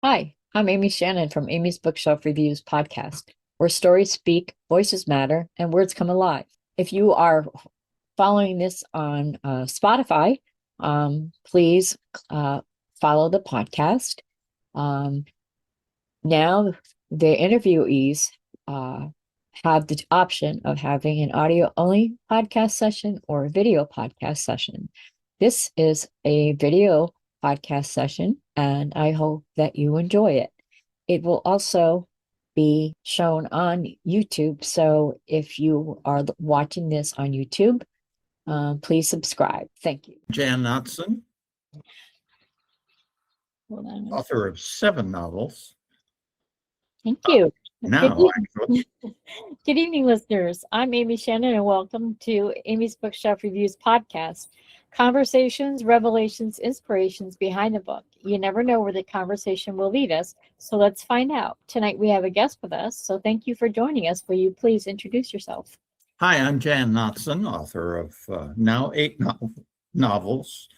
Hi, I'm Amy Shannon from Amy's Bookshelf Reviews podcast, where stories speak, voices matter, and words come alive. If you are following this on Spotify, please follow the podcast. Um, Now, the interviewees uh, have the option of having an audio only podcast session or a video podcast session. This is a video podcast session, and I hope that you enjoy it. It will also be shown on YouTube. So if you are watching this on YouTube, please subscribe. Thank you. Jan Notzon, Hold on. author of 7 novels. Thank you. Now, actually, Good evening, listeners. I'm Amy Shannon, and welcome to Amy's Bookshelf Reviews podcast. Conversations, revelations, inspirations behind the book. You never know where the conversation will lead us, so let's find out. Tonight we have a guest with us, so thank you for joining us. Will you please introduce yourself? hi, I'm Jan Notzon, author of now 8 novels,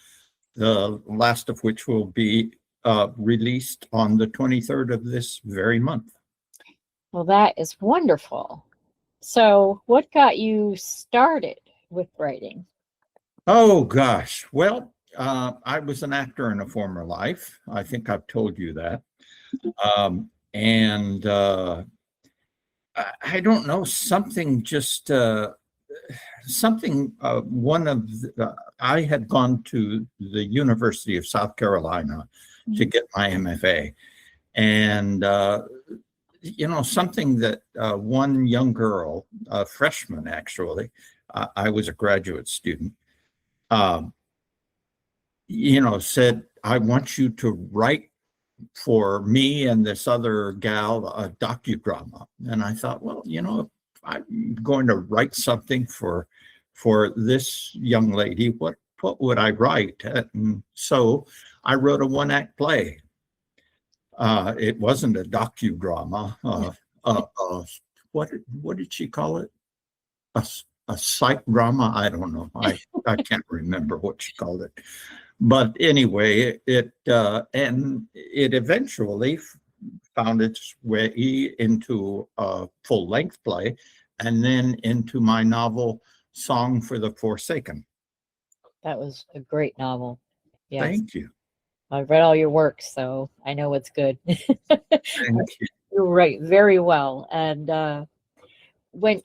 the last of which will be released on the 23rd of this very month. Well, that is wonderful. So, what got you started with writing? Oh, gosh. Well, I was an actor in a former life. I think I've told you that. And I don't know, something just something I had gone to the University of South Carolina to get my MFA, and something that one young girl, a freshman actually, I was a graduate student, said, I want you to write for me and this other gal a docudrama. And I thought, well, if I'm going to write something for this young lady, what would I write? And so I wrote a 1-act play. It wasn't a docudrama. What did she call it? A psych drama? I don't know. I can't remember what she called it. But anyway, it eventually found its way into a full-length play, and then into my novel Song for the Forsaken. That was a great novel. Yes. Thank you. I've read all your works, so I know it's good. Thank you. You write very well. And when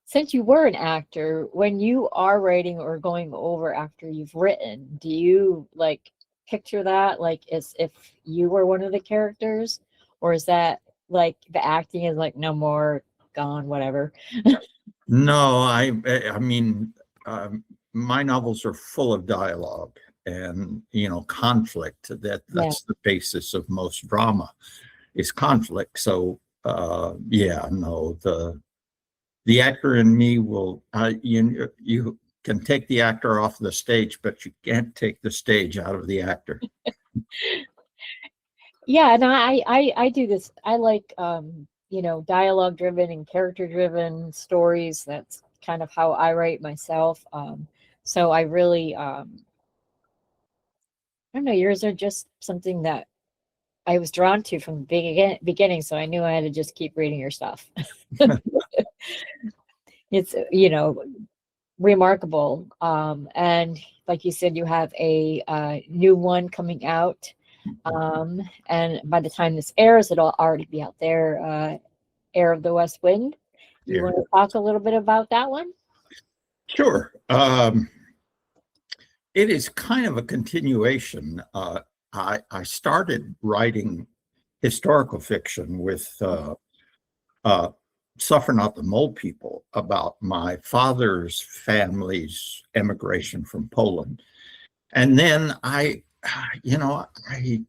since you were an actor, when you are writing or going over after you've written, do you like picture that like as if you were one of the characters? Or is that like the acting is like no more, gone, whatever? No, I mean, my novels are full of dialogue and conflict. That's the basis of most drama, is conflict. So yeah, no, the actor in me will you can take the actor off the stage, but you can't take the stage out of the actor. Yeah, and I do this. I like dialogue driven and character driven stories. That's kind of how I write myself. So I really I don't know, yours are just something that I was drawn to from the beginning, so I knew I had to just keep reading your stuff. It's remarkable. And like you said, you have a new one coming out. And by the time this airs, it'll already be out there. Heir of the West Wind. Do you want to talk a little bit about that one? Sure. It is kind of a continuation. I started writing historical fiction with Suffer Not the Mole People, about my father's family's emigration from Poland. And then I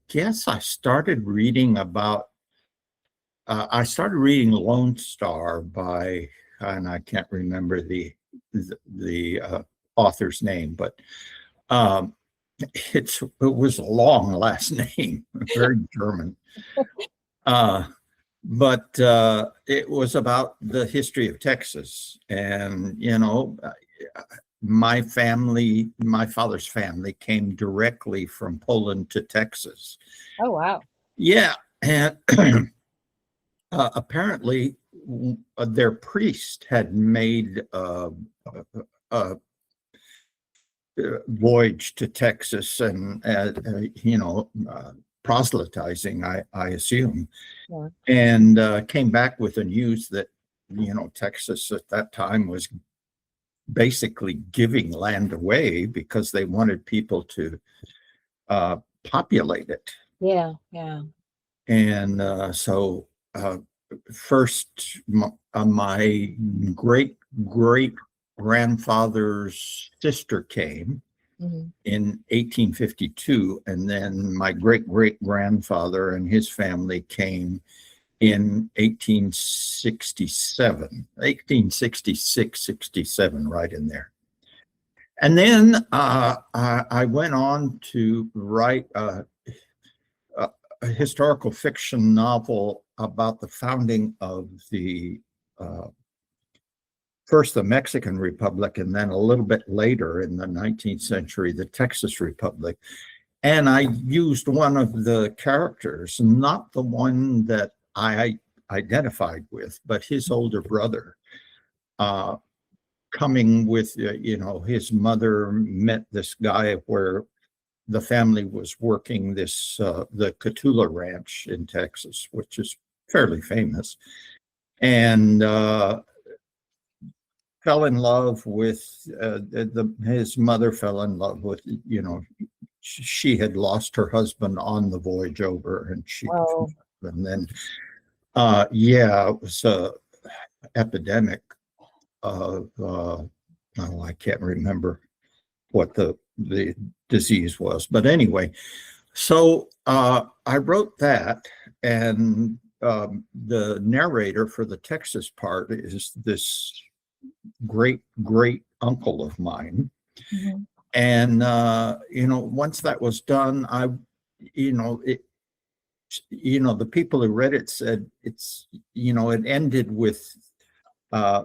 guess I started reading Lone Star by, and I can't remember the author's name, but it was a long last name, very German. But it was about the history of Texas. And, my father's family came directly from Poland to Texas. Oh, wow. Yeah, and apparently their priest had made a voyage to Texas and proselytizing, I assume, Yeah. and came back with the news that Texas at that time was basically giving land away because they wanted people to populate it. Yeah. Yeah. And so first, my great great grandfather's sister came Hmm. in 1852, and then my great great grandfather and his family came in 1867, 1866, 67, right in there. And then I went on to write a historical fiction novel about the founding of the first the Mexican Republic, and then a little bit later in the 19th century, the Texas Republic. And I used one of the characters, not the one that I identified with, but his older brother, coming with, his mother met this guy where the family was working the Catula Ranch in Texas, which is fairly famous, and fell in love with his mother. Fell in love with she had lost her husband on the voyage over, Oh. and then yeah, it was a epidemic of I can't remember what the disease was, but anyway. So I wrote that, and the narrator for the Texas part is this great great uncle of mine. Hmm. And once that was done, it the people who read it said it ended with uh,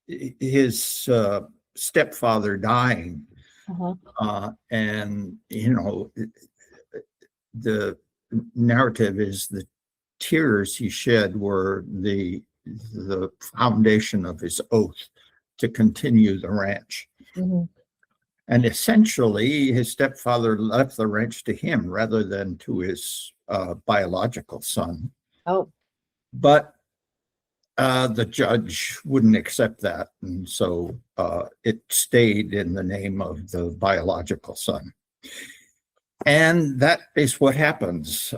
his stepfather dying, Uh-huh. and the narrative is the tears he shed were the foundation of his oath to continue the ranch. Hmm. And essentially, his stepfather left the ranch to him rather than to his biological son. Oh. But the judge wouldn't accept that. And so it stayed in the name of the biological son. And that is what happens.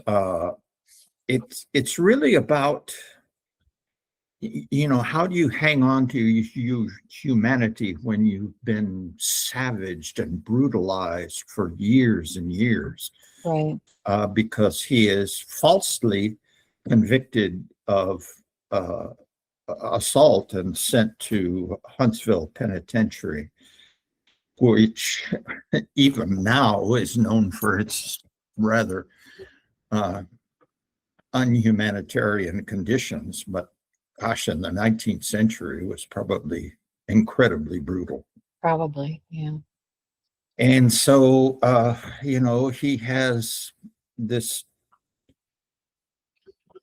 It's really about, how do you hang on to humanity when you've been savaged and brutalized for years and years? Right. Because he is falsely convicted of assault and sent to Huntsville Penitentiary, which even now is known for its rather unhumanitarian conditions. But gosh, in the 19th century was probably incredibly brutal. Probably. Yeah. And so, he has this,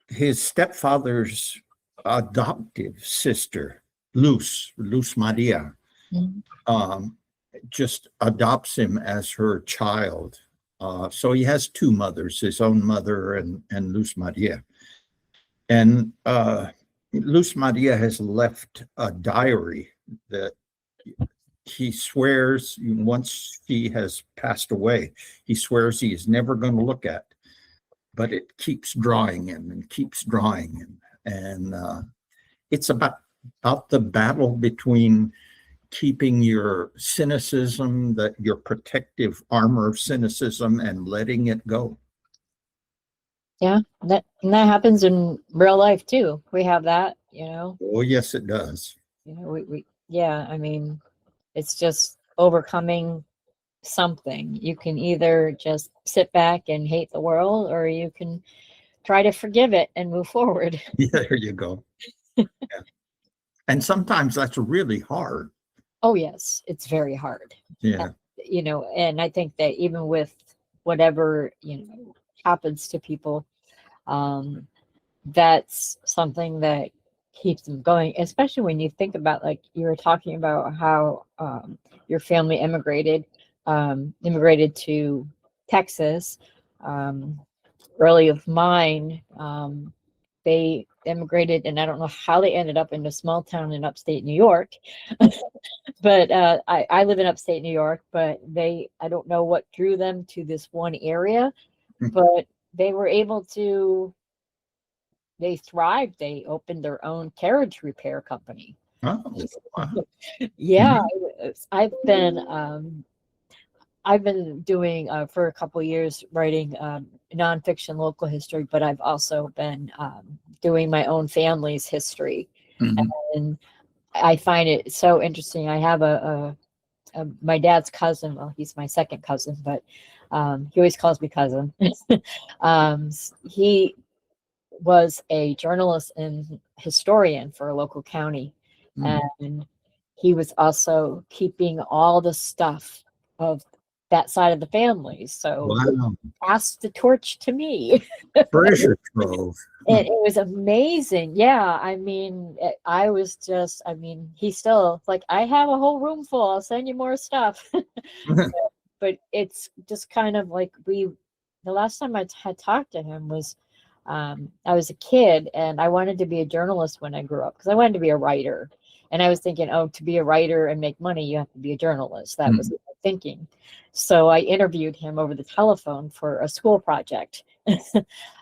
his stepfather's adoptive sister, Luz Maria, Mhm. just adopts him as her child. So he has two mothers, his own mother and Luz Maria. And Luz Maria has left a diary that he swears, once he has passed away, he swears he is never going to look at, but it keeps drawing him and keeps drawing him. And it's about the battle between keeping your cynicism, your protective armor of cynicism, and letting it go. Yeah. And that happens in real life too. We have that, Oh, yes, it does. Yeah, I mean, it's just overcoming something. You can either just sit back and hate the world, or you can try to forgive it and move forward. Yeah, there you go. Yeah. And sometimes that's really hard. Oh, yes, it's very hard. Yeah. And I think that even with whatever, happens to people, that's something that keeps them going, especially when you think about, like you were talking about how your family immigrated to Texas. Early of mine, they immigrated, and I don't know how they ended up in a small town in upstate New York. But I live in upstate New York, but I don't know what drew them to this one area, but they were able to, they thrived. They opened their own carriage repair company. Oh, wow. Yeah, Mhm. I've been doing for a couple of years writing nonfiction local history, but I've also been doing my own family's history, Mhm. and I find it so interesting. I have my dad's cousin. Well, he's my second cousin, but he always calls me cousin. um, he was a journalist and historian for a local county, Mhm. and he was also keeping all the stuff of that side of the family. So he Wow. passed the torch to me. Treasure trove. It was amazing. Yeah. I mean, I was just, I mean, he still like, I have a whole room full. I'll send you more stuff. But it's just kind of like the last time I had talked to him was, I was a kid and I wanted to be a journalist when I grew up because I wanted to be a writer. And I was thinking, oh, to be a writer and make money, you have to be a journalist. That was my thinking. So I interviewed him over the telephone for a school project.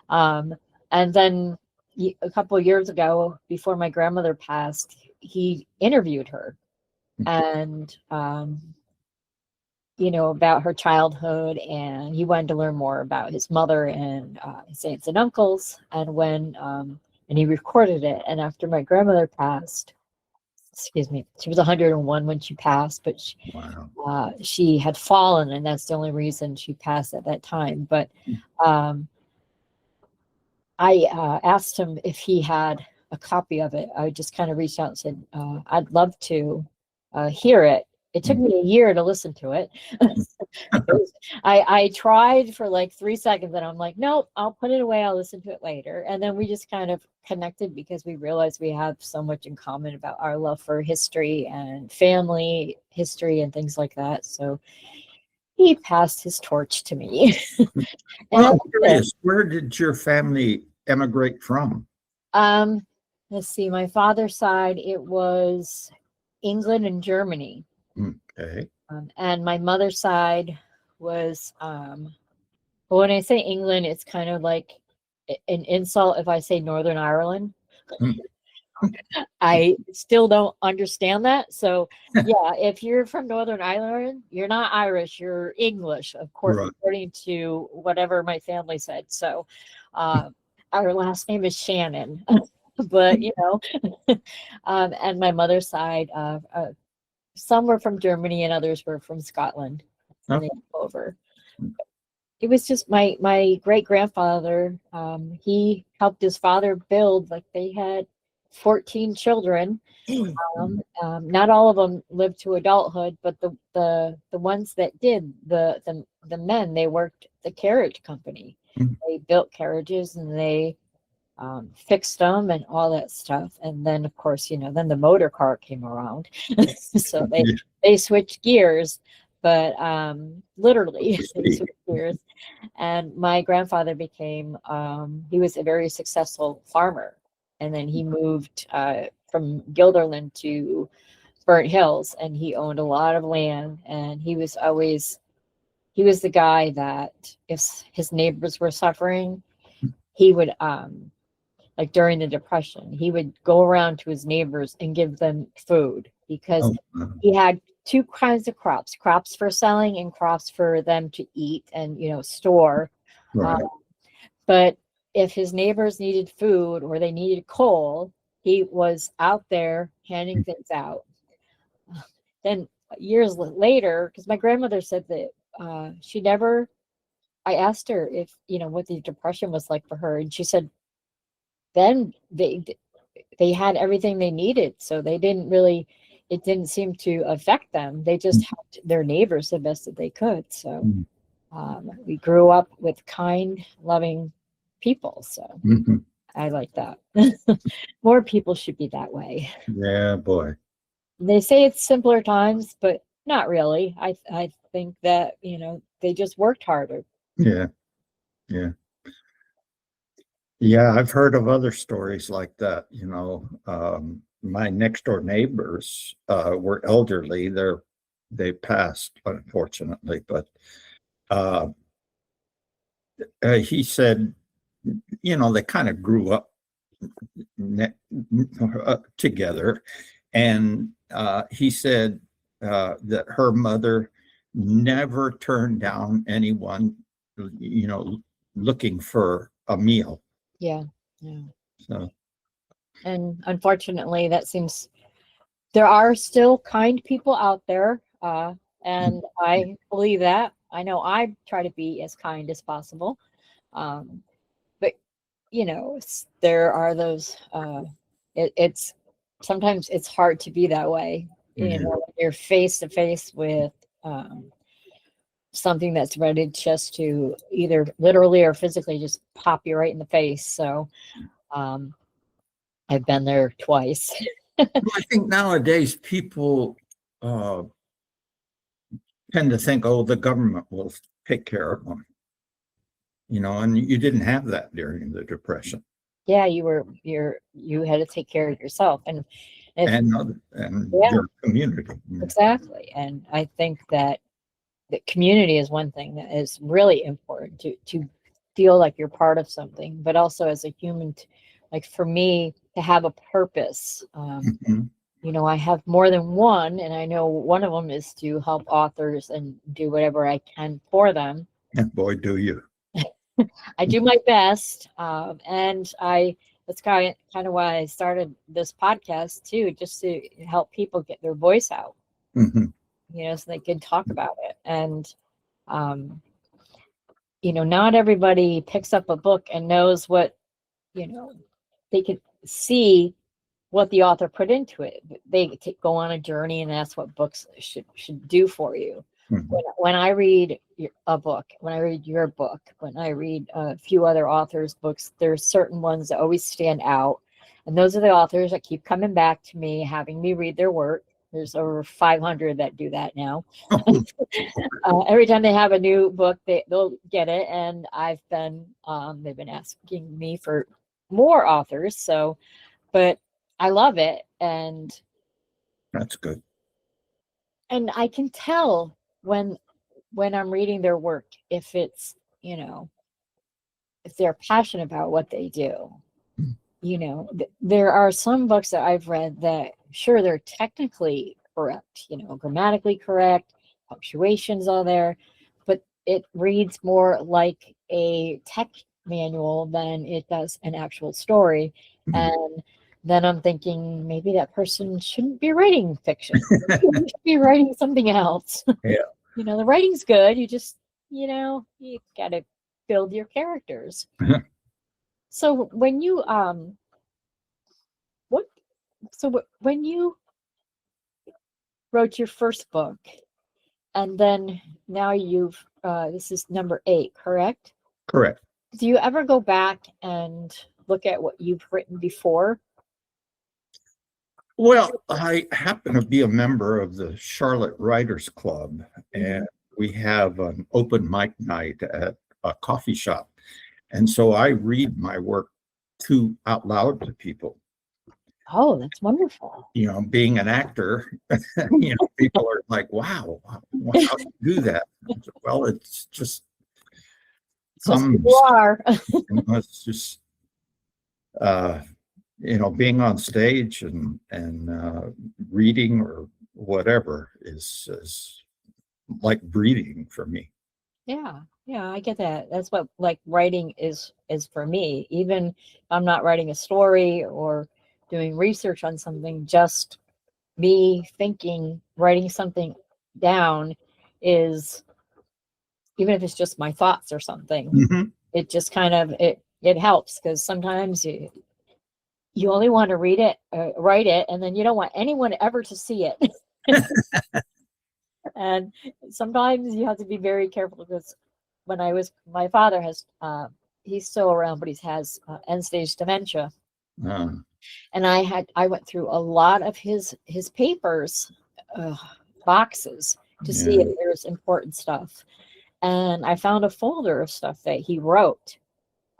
um, and then a couple of years ago, before my grandmother passed, he interviewed her. And about her childhood, and he wanted to learn more about his mother and his aunts and uncles. And he recorded it. And after my grandmother passed, excuse me, she was 101 when she passed, but Wow. she had fallen, and that's the only reason she passed at that time. But um, I asked him if he had a copy of it. I just kind of reached out and said, I'd love to hear it. It took me a year to listen to it. I tried for like 3 seconds and I'm like, nope, I'll put it away. I'll listen to it later. And then we just kind of connected because we realized we have so much in common about our love for history and family history and things like that. So he passed his torch to me. And Well, I I'm loved it. curious, where did your family emigrate from? Um, let's see, my father's side, it was England and Germany. Okay. And my mother's side was, well, when I say England, it's kind of like an insult if I say Northern Ireland. Mm. I still don't understand that. So, yeah, if you're from Northern Ireland, you're not Irish, you're English, of course, Right. according to whatever my family said. So, uh, our last name is Shannon. But and my mother's side, some were from Germany and others were from Scotland when they Okay. came over. It was just my great grandfather. He helped his father build, like they had 14 children. Not all of them lived to adulthood, but the ones that did, the men, they worked the carriage company. They built carriages and they fixed them and all that stuff. And then, of course, then the motor car came around, so Yeah, they switched gears, but literally to they speak. switched gears. And my grandfather became, he was a very successful farmer, and then he moved from Guilderland to Burnt Hills, and he owned a lot of land. And he was the guy that if his neighbors were suffering, he would like during the Depression, he would go around to his neighbors and give them food because Oh, he had two kinds of crops for selling and crops for them to eat and, store. Uh, right. but if his neighbors needed food or they needed coal, he was out there handing things out. Then years later, because my grandmother said that she never, I asked her if, what the Depression was like for her, and she said, then they had everything they needed. So they didn't really, it didn't seem to affect them. They just helped their neighbors the best that they could. So, We grew up with kind, loving people. So Mhm. I like that. More people should be that way. Yeah, boy. They say it's simpler times, but not really. I think that, they just worked harder. Yeah, yeah. Yeah, I've heard of other stories like that. My next door neighbors were elderly. They passed, unfortunately, but uh, he said, they kind of grew up ne- together, and he said that her mother never turned down anyone, looking for a meal. Yeah. Yeah. So, And unfortunately, there are still kind people out there. And I believe that. I know I try to be as kind as possible. Um, but there are those, it's sometimes it's hard to be that way, yeah. when you're face to face with, something that's ready just to either literally or physically just pop you right in the face. So, um, I've been there twice. Well, I think nowadays people uh, tend to think, oh, the government will take care of them, and you didn't have that during the Depression. Yeah, you had to take care of yourself, and if And yeah, your community. exactly. And I think that the community is one thing that is really important to feel like you're part of something, but also as a human, like for me to have a purpose. Mhm. I have more than one, and I know one of them is to help authors and do whatever I can for them. And boy, do you. I do my best, and that's kind of why I started this podcast too, just to help people get their voice out, Mhm. so they can talk about it. And um, not everybody picks up a book and knows what, you know, they can see what the author put into it. They go on a journey, and that's what books should do for you. Mhm. When I read a book, when I read your book, when I read a few other authors' books, there's certain ones that always stand out. And those are the authors that keep coming back to me, having me read their work. There's over 500 that do that now. Oh, Every time they have a new book, they'll get it. And they've been asking me for more authors. So, but I love it. that's good. And I can tell when I'm reading their work, if it's, if they're passionate about what they do. There are some books that I've read that, sure, they're technically correct, grammatically correct, punctuation's all there, but it reads more like a tech manual than it does an actual story. Mhm. And then I'm thinking maybe that person shouldn't be writing fiction. Maybe they should be writing something else. Yeah. The writing's good. You got to build your characters. So what when you wrote your first book, and then now this is number 8, correct? Correct. Do you ever go back and look at what you've written before? Well, I happen to be a member of the Charlotte Writers Club, Mhm. and we have an open mic night at a coffee shop. And so I read my work out loud to people. Oh, that's wonderful. Being an actor, people are like, wow, how do you do that? Well, it's just It's just who you comes, are. it's just, uh, being on stage and reading or whatever is like breathing for me. Yeah, yeah, I get that. That's what like writing is for me. Even if I'm not writing a story or doing research on something, just me thinking, writing something down is, even if it's just my thoughts or something, Mhm. it just kind of it helps, because sometimes you only want to write it, and then you don't want anyone ever to see it. And sometimes you have to be very careful, because my father has, he's still around, but he has end stage dementia. Uh, And I went through a lot of his papers, boxes, to see yeah. if there's important stuff. And I found a folder of stuff that he wrote.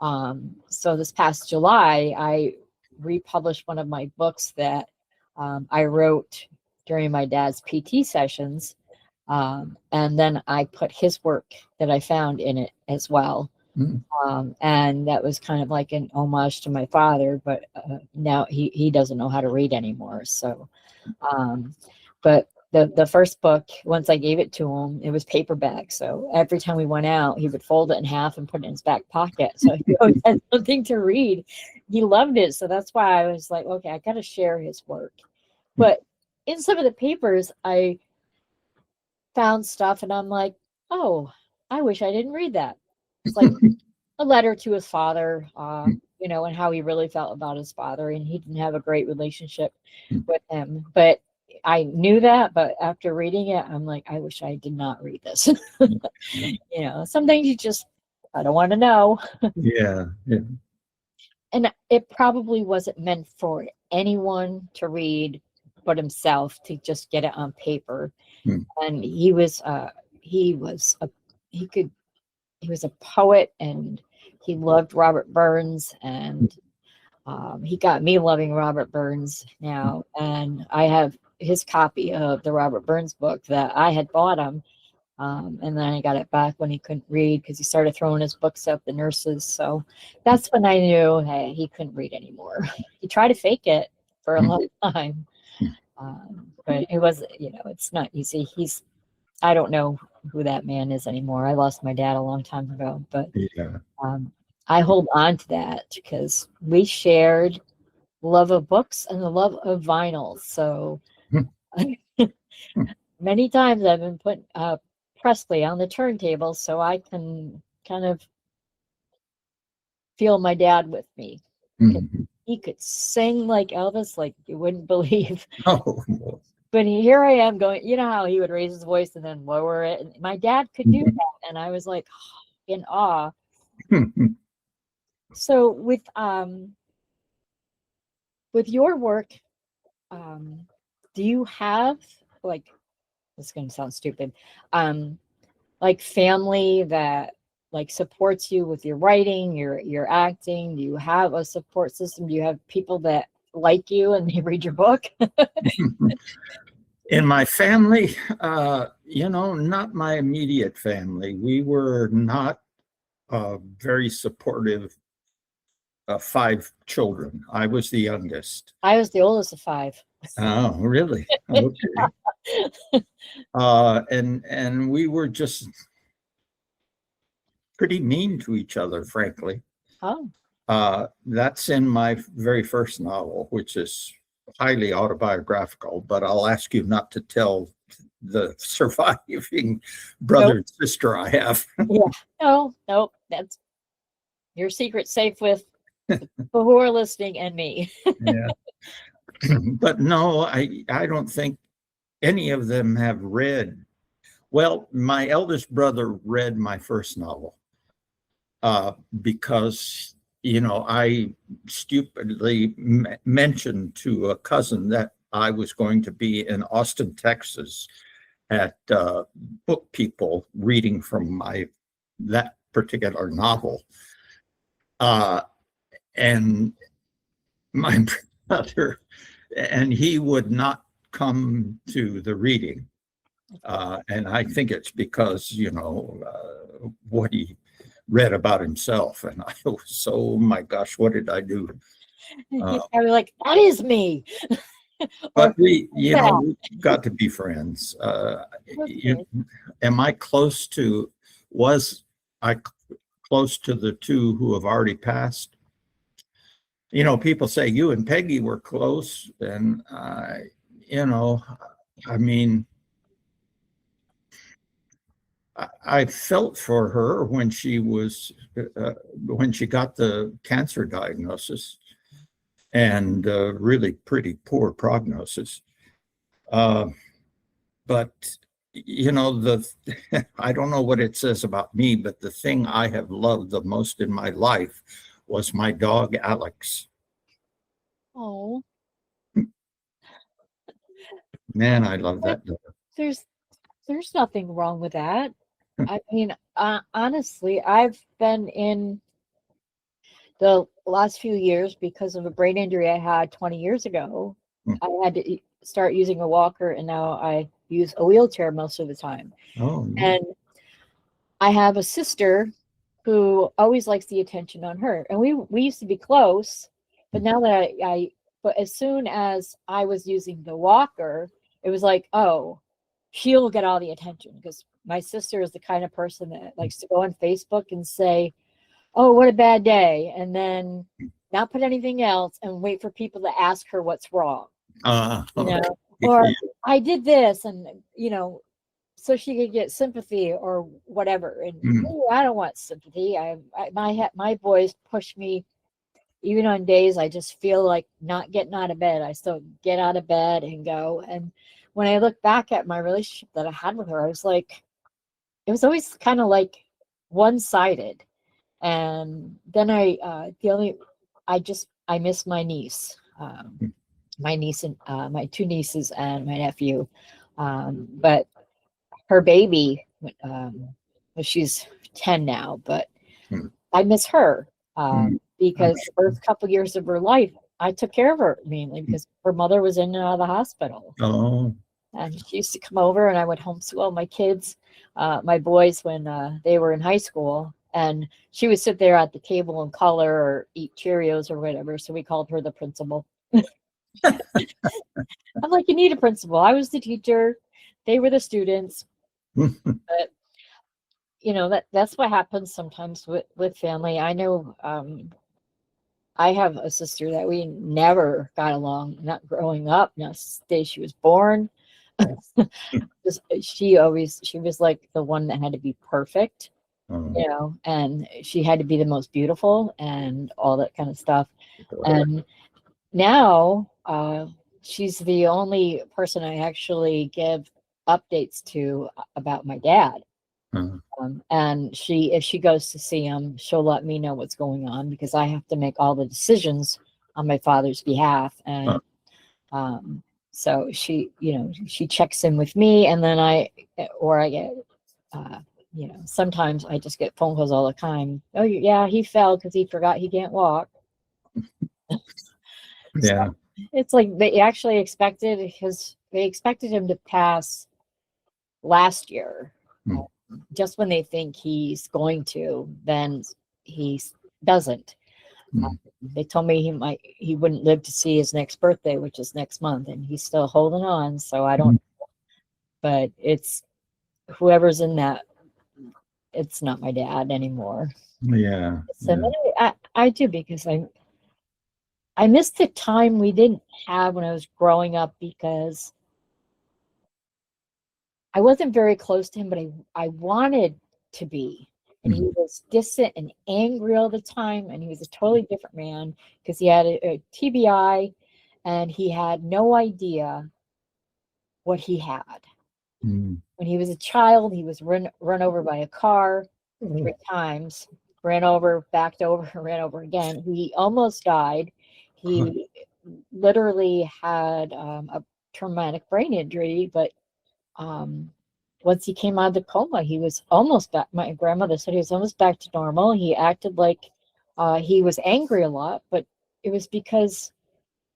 So this past July, I republished one of my books that I wrote during my dad's PT sessions. And then I put his work that I found in it as well. Mm. And that was kind of like an homage to my father, but now he doesn't know how to read anymore. So, but the first book, once I gave it to him, it was paperback. So every time we went out, he would fold it in half and put it in his back pocket. So he always had something to read. He loved it. So that's why I was like, okay, I got to share his work. But in some of the papers, I found stuff and I'm like, oh, I wish I didn't read that. It's like a letter to his father, and how he really felt about his father, and he didn't have a great relationship with him. But I knew that, but after reading it, I'm like, I wish I did not read this. Some things I don't want to know. Yeah. Yeah. And it probably wasn't meant for anyone to read but himself, to just get it on paper. And he was a poet, and he loved Robert Burns, and he got me loving Robert Burns now. And I have his copy of the Robert Burns book that I had bought him. And then I got it back when he couldn't read, because he started throwing his books at the nurses. So that's when I knew, hey, he couldn't read anymore. He tried to fake it for a long time. But it was, it's not easy. I don't know who that man is anymore. I lost my dad a long time ago, but Yeah. I hold on to that because we shared love of books and the love of vinyl. So many times I've been put Presley on the turntable so I can kind of feel my dad with me. He could sing like Elvis, like you wouldn't believe. Oh. But here I am going, how he would raise his voice and then lower it. And my dad could do that. And I was like in awe. So with your work, do you have, like, this is going to sound stupid, like family that like supports you with your writing, your acting? Do you have a support system? Do you have people that like you and they read your book? In my family, not my immediate family. We were not very supportive. 5 children. I was the youngest. I was the oldest of 5. Oh, really? Okay. And we were just pretty mean to each other, frankly. Oh. That's in my very first novel, which is highly autobiographical, but I'll ask you not to tell the surviving brother and sister I have. Yeah. No, that's your secret, safe with people who are listening and me. Yeah. But no, I don't think any of them have read. Well, my eldest brother read my first novel because, I stupidly mentioned to a cousin that I was going to be in Austin, Texas at Book People reading from that particular novel. And my brother, and he would not come to the reading. And I think it's because, what he read about himself. And I was so, oh my gosh, what did I do? He's probably like, that is me. But we got to be friends. Was I close to the 2 who have already passed? People say you and Peggy were close, and I felt for her when she got the cancer diagnosis, and really pretty poor prognosis. But You know, I don't know what it says about me, but the thing I have loved the most in my life was my dog, Alex. Oh, Man, I love but that dog. there's there's nothing wrong with that. I mean, honestly, I've been in the last few years because of a brain injury I had 20 years ago. I had to start using a walker, and now I use a wheelchair most of the time. Oh, no. And I have a sister who always likes the attention on her, and we used to be close, but now that but as soon as I was using the walker, it was like, oh, she'll get all the attention because my sister is the kind of person that likes to go on Facebook and say, oh, what a bad day, and then not put anything else and wait for people to ask her what's wrong, you Okay. know, or I did this, and so she could get sympathy or whatever. And Mm. ooh, I don't want sympathy. My boys push me even on days I just feel like not getting out of bed. I still get out of bed and go. And when I look back at my relationship that I had with her, I was like, it was always kind of like one sided. And then I miss my niece, my niece and my two nieces and my nephew. But her baby, um, well, she's 10 now, but Mm. I miss her Mm. I'm because the sure. first couple years of her life, I took care of her mainly because her mother was in and out of the hospital. Oh, And she used to come over, and I would homeschool my kids, my boys, when they were in high school. And she would sit there at the table and color or eat Cheerios or whatever. So we called her the principal. I'm like, you need a principal. I was the teacher, they were the students. But that's what happens sometimes with family. I know I have a sister that we never got along, not growing up, not since the day she was born. She was like the one that had to be perfect, oh, and she had to be the most beautiful and all that kind of stuff. And now she's the only person I actually give updates to about my dad. uh, And if she goes to see him, she'll let me know what's going on because I have to make all the decisions on my father's behalf. uh, And so she checks in with me, and then I get, uh, sometimes I just get phone calls all the time. Oh, yeah, he fell because he forgot he can't walk. So yeah. it's like they expected him to pass last year. Mm. Just when they think he's going to, then he doesn't. Mm. They told me he wouldn't live to see his next birthday, which is next month, and he's still holding on. So I don't, but it's whoever's in that. It's not my dad anymore. Yeah. So Yeah. I do because I miss the time we didn't have when I was growing up because I wasn't very close to him, but I wanted to be. And he Mm. was distant and angry all the time. And he was a totally different man because he had a TBI and he had no idea what he had. Mm. When he was a child, he was run over by a car Oh. 3 times, ran over, backed over, ran over again. He almost died. He literally had a traumatic brain injury, but um, once he came out of the coma, he was almost back. My grandmother said he was almost back to normal. He acted like he was angry a lot, but it was because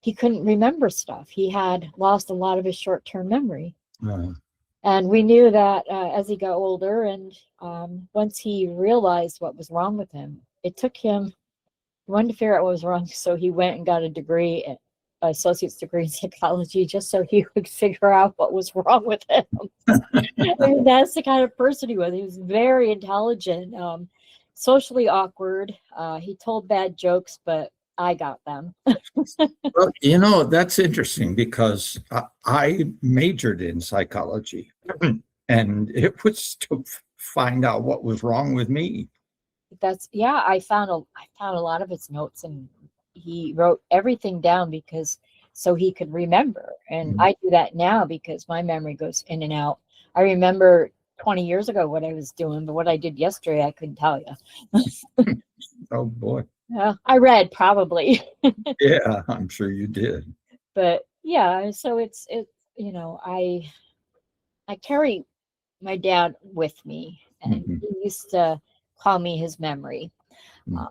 he couldn't remember stuff. He had lost a lot of his short-term memory. Uh, And we knew that as he got older, and once he realized what was wrong with him, it took him, he wanted to figure out what was wrong. So he went and got a degree, associate's degree in psychology, just so he would figure out what was wrong with him. I mean, that's the kind of person he was. He was very intelligent, socially awkward. He told bad jokes, but I got them. well, that's interesting because I majored in psychology and it was to find out what was wrong with me. Yeah, I found a lot of his notes, and he wrote everything down because so he could remember. And Mm. I do that now because my memory goes in and out. I remember 20 years ago what I was doing, but what I did yesterday, I couldn't tell you. Oh boy. I read probably, Yeah, I'm sure you did. but yeah, so I carry my dad with me, and Mhm. he used to call me his memory. Mm. Uh,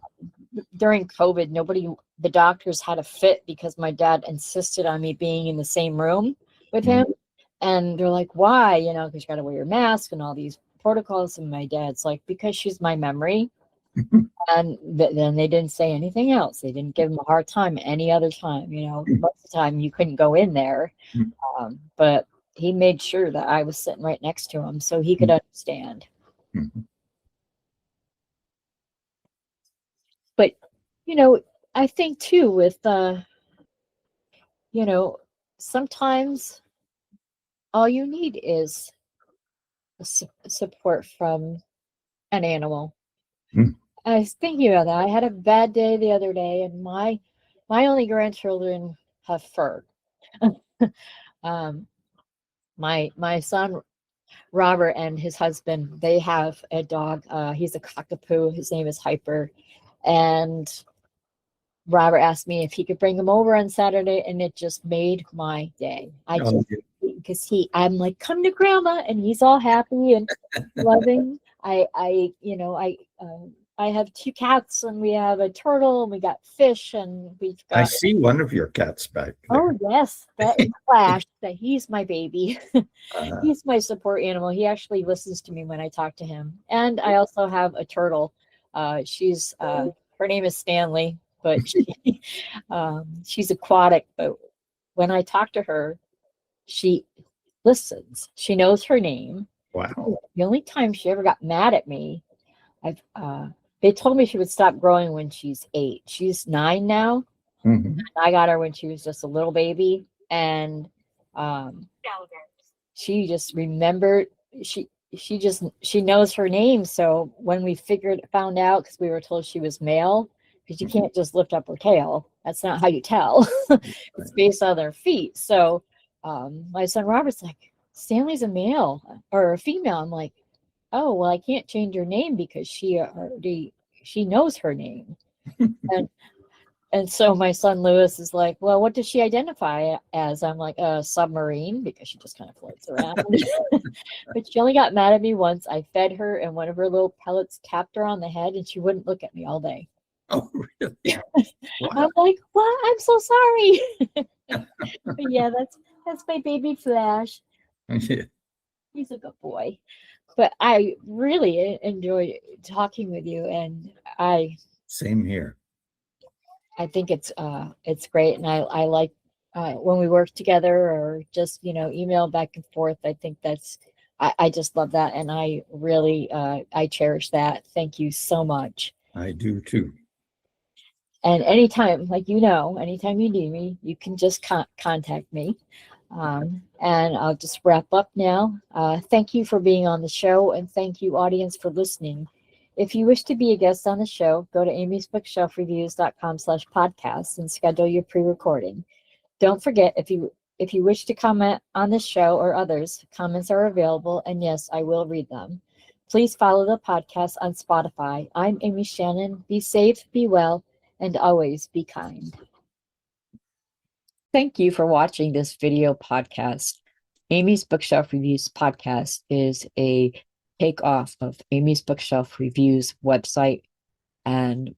During COVID, the doctors had a fit because my dad insisted on me being in the same room with Mm. him. And they're like, why? Because you got to wear your mask and all these protocols. And my dad's like, because she's my memory. And then they didn't say anything else. They didn't give him a hard time any other time. Most of the time you couldn't go in there. But he made sure that I was sitting right next to him so he could understand. Mhm. But, I think too with, you know, sometimes all you need is support from an animal. Mm. I was thinking about that. I had a bad day the other day, and my only grandchildren have fur. um, my son Robert and his husband, they have a dog. He's a cockapoo. His name is Hyper, and Robert asked me if he could bring him over on Saturday, and it just made my day. Oh, yeah. Because I'm like, come to grandma, and he's all happy and loving. I have two cats, and we have a turtle, and we got fish, and we've I got, see one of your cats back oh there. yes, that is Flash, that he's my baby. Uh, He's my support animal. He actually listens to me when I talk to him. And I also have a turtle. She's her name is Stanley, but she's aquatic. But when I talk to her, she listens. She knows her name. wow. The only time she ever got mad at me, I've they told me she would stop growing when she's 8. She's 9 now. Mhm. I got her when she was just a little baby, and um, she just remembered. She knows her name. So when we found out, because we were told she was male, because you can't just lift up her tail. That's not how you tell. It's based on their feet. So my son Robert's like, Stanley's a male or a female. I'm like, oh well, I can't change her name because she knows her name. And so my son Lewis is like, well, what does she identify as? I'm like, a submarine, because she just kind of floats around. But she only got mad at me once. I fed her, and one of her little pellets tapped her on the head, and she wouldn't look at me all day. Oh, really? I'm Wow. like, what? I'm so sorry. But yeah, that's my baby Flash. Yeah. He's a good boy. But I really enjoyed talking with you, and Same here. I think it's great, and I like when we work together or just email back and forth. I think I just love that, and I really I cherish that. Thank you so much. I do too. And anytime, anytime you need me, you can just contact me. And I'll just wrap up now. Thank you for being on the show, and thank you, audience, for listening. If you wish to be a guest on the show, go to amysbookshelfreviews.com/podcast and schedule your pre-recording. Don't forget, if you wish to comment on this show or others, comments are available, and yes, I will read them. Please follow the podcast on Spotify. I'm Amy Shannon. Be safe, be well, and always be kind. Thank you for watching this video podcast. Amy's Bookshelf Reviews podcast is a takeoff of Amy's Bookshelf Reviews website, and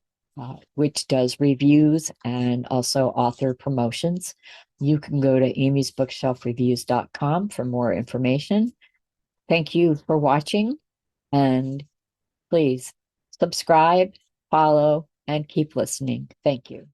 which does reviews and also author promotions. You can go to amysbookshelfreviews.com for more information. Thank you for watching, and please subscribe, follow, and keep listening. Thank you.